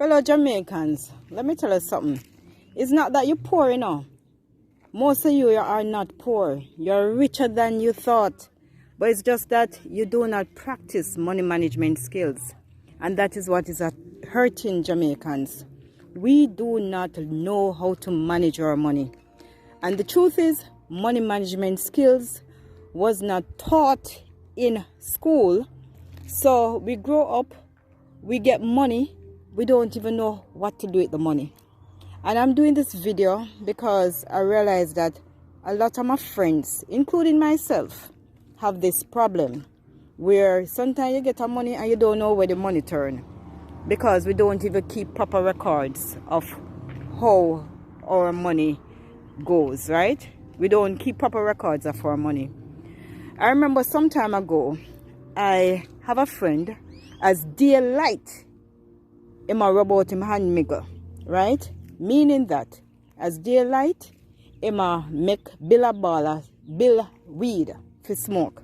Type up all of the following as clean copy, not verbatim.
Fellow Jamaicans, let me tell you something. It's not that you're poor, you know. Most of you are not poor. You're richer than you thought. But it's just that you do not practice money management skills. And that is what is hurting Jamaicans. We do not know how to manage our money. And the truth is, money management skills was not taught in school. So we grow up, we get money, we don't even know what to do with the money. And I'm doing this video because I realized that a lot of my friends, including myself, have this problem where sometimes you get a money and you don't know where the money turn, because we don't even keep proper records of how our money goes, right? We don't keep proper records of our money. I remember some time ago, I have a friend as dear light in my robot in hand maker, right? Meaning that as dear light, I'ma make bill weed for smoke.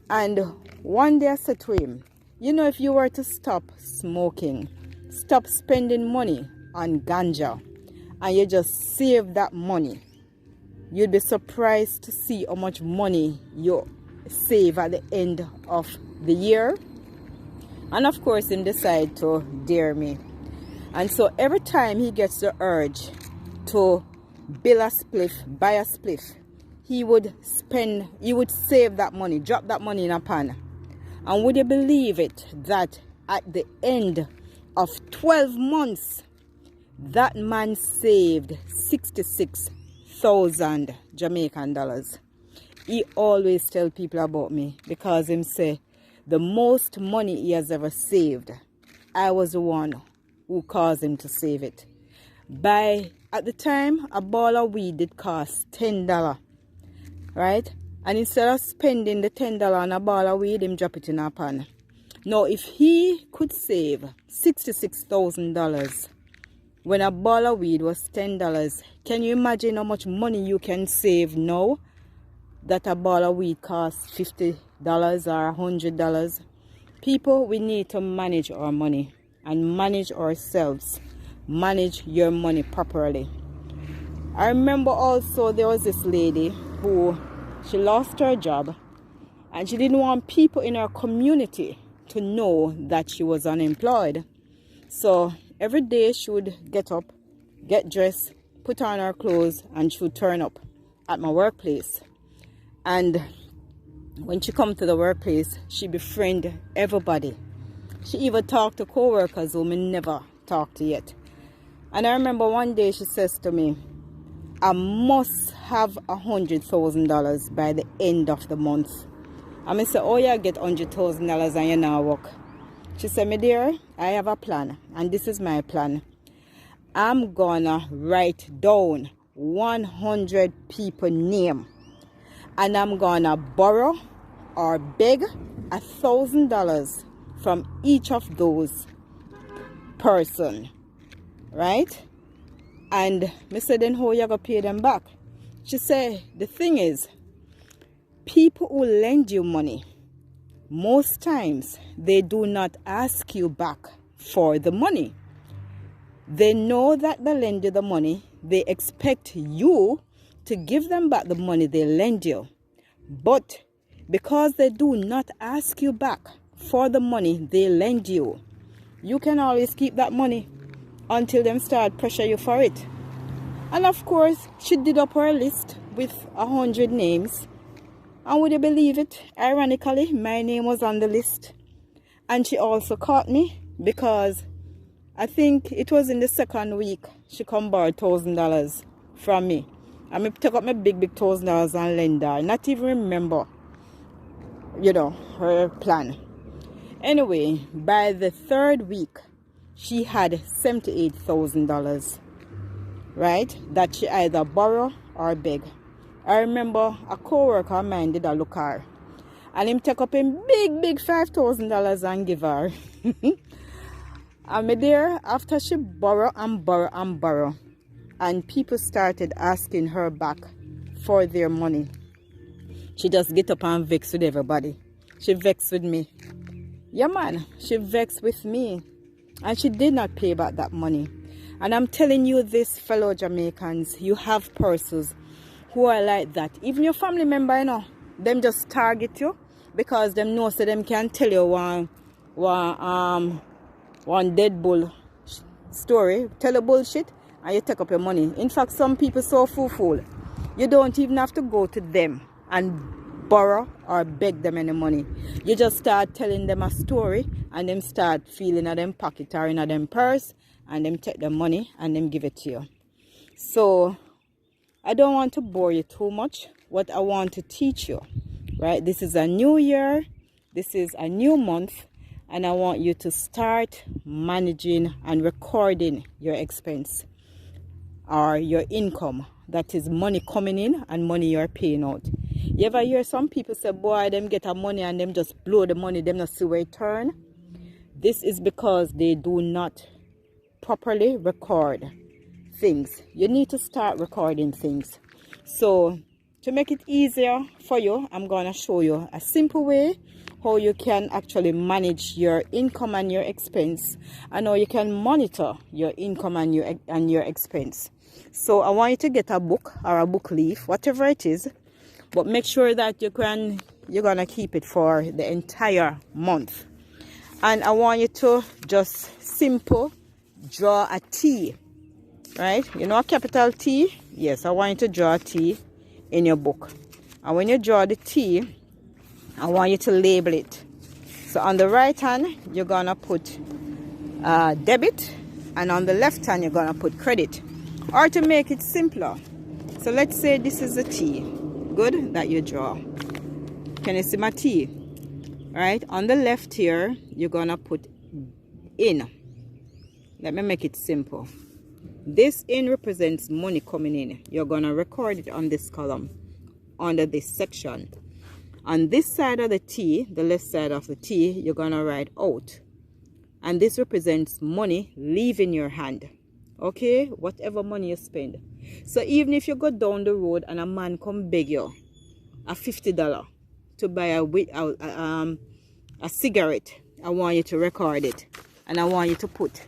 And one day I said to him, you know, if you were to stop smoking, stop spending money on ganja, and you just save that money, you'd be surprised to see how much money you save at the end of the year. And of course, he decided to dare me. And so every time he gets the urge to buy a spliff, he would save that money, drop that money in a pan. And would you believe it that at the end of 12 months, that man saved 66,000 Jamaican dollars. He always tell people about me because him say the most money he has ever saved, I was the one who caused him to save it. At the time, a ball of weed did cost $10, right? And instead of spending the $10 on a ball of weed, him drop it in a pan. Now, if he could save $66,000 when a ball of weed was $10, can you imagine how much money you can save now that a ball of weed costs $50 or $100? People, we need to manage our money and manage ourselves. Manage your money properly. I remember also there was this lady who, she lost her job and she didn't want people in her community to know that she was unemployed. So every day she would get up, get dressed, put on her clothes, and she would turn up at my workplace. And when she come to the workplace, she befriend everybody. She even talked to co-workers whom I never talked to yet. And I remember one day she says to me, I must have $100,000 by the end of the month. And I say, oh yeah, get $100,000 and you now work. She said, my dear, I have a plan, and this is my plan. I'm gonna write down 100 people name, and I'm gonna borrow or beg $1,000 from each of those person, right? And I said, then how you gonna pay them back? She said, the thing is, people who lend you money, most times they do not ask you back for the money. They know that they lend you the money. They expect you to give them back the money they lend you. But because they do not ask you back for the money they lend you, you can always keep that money until them start pressure you for it. And of course, she did up her list with 100 names. And would you believe it? Ironically, my name was on the list. And she also caught me because I think it was in the second week she come borrow $1,000 from me. And I took up my big $1,000 and lend her. Not even remember, you know, her plan. Anyway, by the third week, she had $78,000, right? That she either borrow or beg. I remember a co-worker of mine did a look at her, and him take up a big $5,000 and give her. And me there, after she borrow, and people started asking her back for their money, she just get up and vex with everybody. She vexed with me. Yeah, man, she vexed with me. and she did not pay back that money. And I'm telling you this, fellow Jamaicans, you have persons who are like that. Even your family member, you know, them just target you because them know so them can tell you one dead bull story, tell a bullshit, and you take up your money. In fact, some people so fool, you don't even have to go to them and borrow or beg them any money. You just start telling them a story, and them start feeling in them pocket or in them purse, and them take the money and them give it to you. So I don't want to bore you too much. What I want to teach you, right? This is a new year. This is a new month. And I want you to start managing and recording your expense or your income. That is money coming in and money you're paying out. You ever hear some people say, boy, them get a money and them just blow the money, them not see where it turn? This is because they do not properly record things. You need to start recording things. So to make it easier for you, I'm going to show you a simple way how you can actually manage your income and your expense, and how you can monitor your income and your expense. So I want you to get a book or a book leaf, whatever it is, but make sure that you're gonna keep it for the entire month. And I want you to just simple draw a T, right? You know a capital T? Yes, I want you to draw a T in your book. And when you draw the T, I want you to label it. So on the right hand, you're gonna put debit, and on the left hand, you're gonna put credit. Or to make it simpler, so let's say this is a T, good, that you draw. Can you see my T? Right, on the left here, you're gonna put in. Let me make it simple. This in represents money coming in. You're gonna record it on this column, under this section. On this side of the T, the left side of the T, you're gonna write out. And this represents money leaving your hand. Okay, whatever money you spend. So even if you go down the road and a man come beg you a $50 to buy a cigarette, I want you to record it, and I want you to put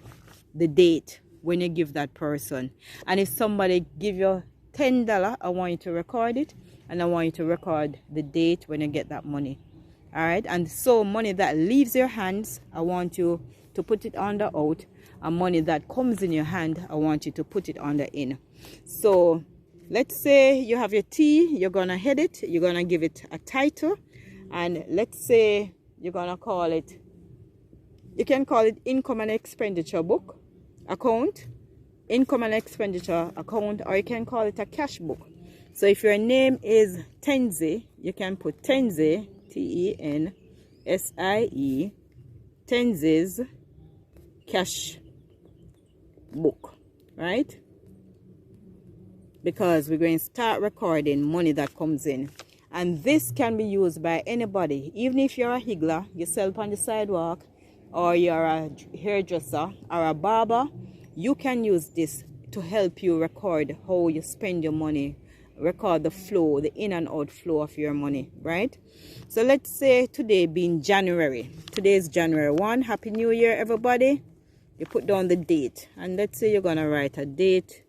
the date when you give that person. And if somebody give you $10, I want you to record it, and I want you to record the date when you get that money. All right, and so money that leaves your hands, I want you to put it on the out, and money that comes in your hand, I want you to put it on the in. So let's say you have your T, you're gonna head it, you're gonna give it a title, and let's say you're gonna call it, you can call it income and expenditure book account, income and expenditure account, or you can call it a cash book. So if your name is Tenzie, you can put Tenzie, Tensie, Tenzie's cash book, right? Because we're going to start recording money that comes in. And this can be used by anybody. Even if you're a higgler, you sell on the sidewalk, or you're a hairdresser or a barber, you can use this to help you record how you spend your money, record the flow, the in and out flow of your money, right? So let's say today being January. Today is January 1. Happy New Year, everybody. You put down the date, and let's say you're gonna write a date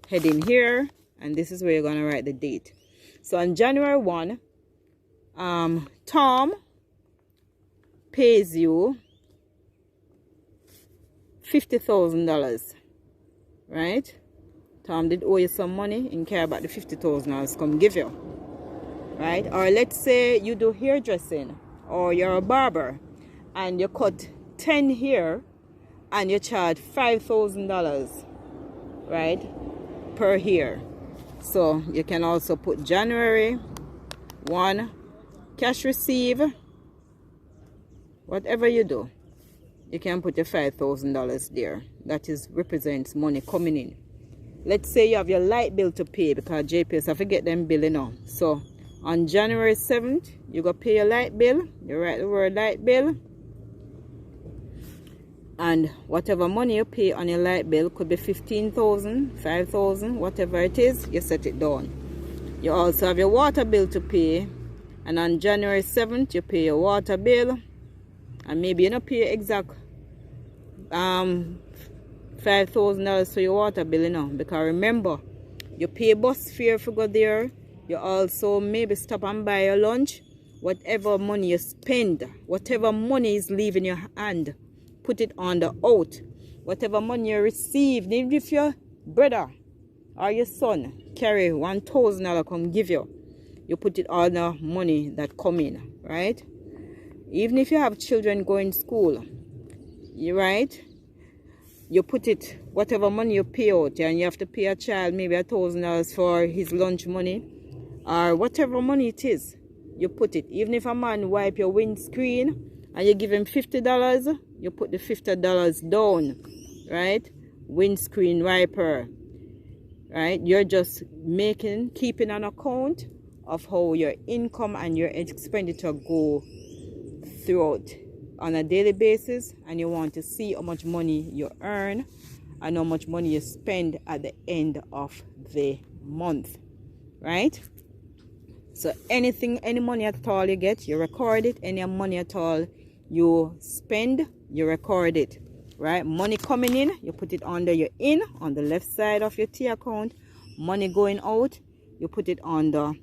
heading here, and this is where you're gonna write the date. So on January 1, Tom pays you $50,000, right? Tom did owe you some money and care about the $50,000 come give you, right? Or let's say you do hairdressing, or you're a barber and you cut 10 hair and you charge $5,000, right, per hair. So you can also put January 1 cash receive. Whatever you do, you can put your $5,000 there. That is represents money coming in. Let's say you have your light bill to pay, because JPS, I forget them bill, you know. So on January 7th, you go pay your light bill. You write the word light bill. And whatever money you pay on your light bill, could be 15,000, 5,000, whatever it is, you set it down. You also have your water bill to pay. And on January 7th, you pay your water bill. And maybe you don't pay exact $5,000 for your water bill, you know, because remember, you pay bus fare if you go there. You also maybe stop and buy your lunch. Whatever money you spend, whatever money is leaving your hand, put it on the out. Whatever money you receive, even if your brother or your son carry $1,000 come give you, you put it on the money that come in, right? Even if you have children going to school, you right, you put it, whatever money you pay out, and you have to pay a child maybe $1,000 for his lunch money, or whatever money it is, you put it. Even if a man wipe your windscreen and you give him $50, you put the $50 down, right? Windscreen wiper, right? You're just keeping an account of how your income and your expenditure go throughout on a daily basis, and you want to see how much money you earn and how much money you spend at the end of the month, right? So any money at all you get, you record it. Any money at all you spend, you record it, right? Money coming in, you put it under your on the left side of your T account. Money going out, you put it on the